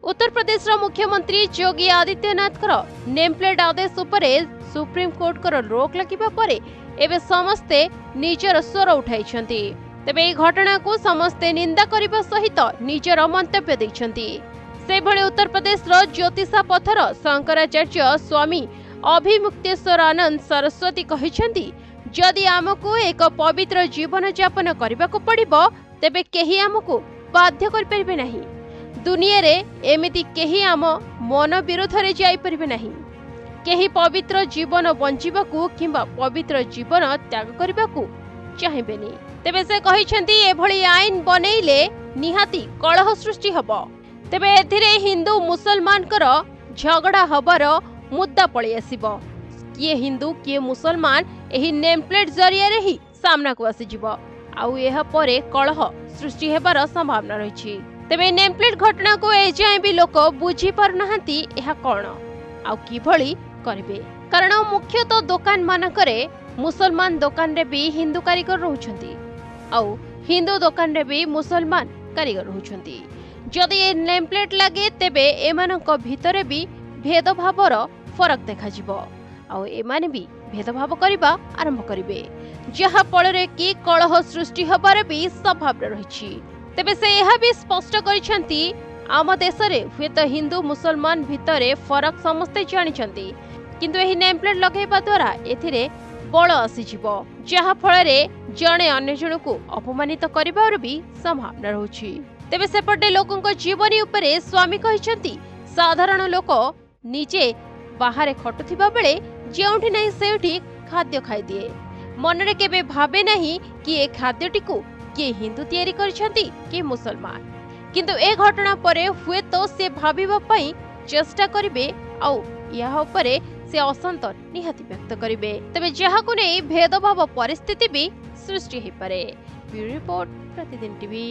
उत्तर प्रदेश मुख्यमंत्री Yogi Adityanath name plate आदेश उपरे supreme court को रोक लगिबा परे एबे समस्ते निजर स्वर उठाई तेबे এই घटना को समस्ते निंदा करने सहित निजर मंतव्य दैछंती। से भले उत्तर प्रदेश ज्योतिषा पथर शंकराचार्य स्वामी अभिमुक्तेश्वरानंद सरस्वती कहिछंती जदि आमको एक पवित्र जीवन यापन करने को पड़िबो तेबे केही आमको बाध्य कर परिबे नहीं। दुनिया रे एमिति केही आम मन विरोध रे जाई परिबे नहीं। केही पवित्र जीवन बंचिबाकू किंबा पवित्र जीवन त्याग करबाकू चाहिबेनी। तेबे से कहिछंती एभली आईन बनेइले निहाती कलह सृष्टि हबो। तेबे एथिरे हिंदू मुसलमान कर झगड़ा हबार मुद्दा पळि आसीबो। किए हिंदू किए मुसलमान एही नेम प्लेट जरिया रे ही सामना को आसी जिवो आउ एहा परे कलह सृष्टि हेबार संभावना रहिछि। तेबे नेम प्लेट घटना को एजाए भी लोक बुझी पार नाहंती एहा कोन आउ किभली करबे। कारण मुख्यतः दुकान मानकरे मुसलमान दुकान रे भी हिंदू कारीगर रहउछंती आउ हिंदू दुकान रे भी मुसलमान कारीगर रहउछंती। जदि ए नेम प्लेट लागे तेबे एमानक भितरे भी भेदभावर फरक देखा जिवो आउ एमाने भी भेदभाव करबा आरंभ करिवे जहा फଳରେ कि कलह सृष्टि हबार भी संभावना रहिछि। तेबे से यह भी स्पष्ट करिसेंती आम देश रे हुएत हिंदू मुसलमान भितरे फरक समस्ते जानिछंती किंतु एही नेम प्लेट लगेबा द्वारा एथिरे बळ आसीजिवो जहा फଳରେ जणे अन्य जनकु अपमानित करिबार भी संभावना रहुछि। तेबे सेपटे लोकंक जीवनी उपरे स्वामी कहिसेंती साधारण लोक निजे बाहर खटुथिबा बेले जेउठी नै सेउठी खाद्य खाइ दिए मनरे केबे भाबे नहीं कि ए खाद्यटिकु किए हिंदू तैयारी करिसेंती कि मुसलमान। किंतु ए घटना परे हुए तो से भाबिबा पई चेष्टा करिवे आउ यहा उपरे से असंतोष निहाती व्यक्त करिवे। तबे जहा को नै भेदभाव परिस्थिति भी सृष्टि हे पारे। ब्यूरो रिपोर्ट प्रतिदिन टीवी।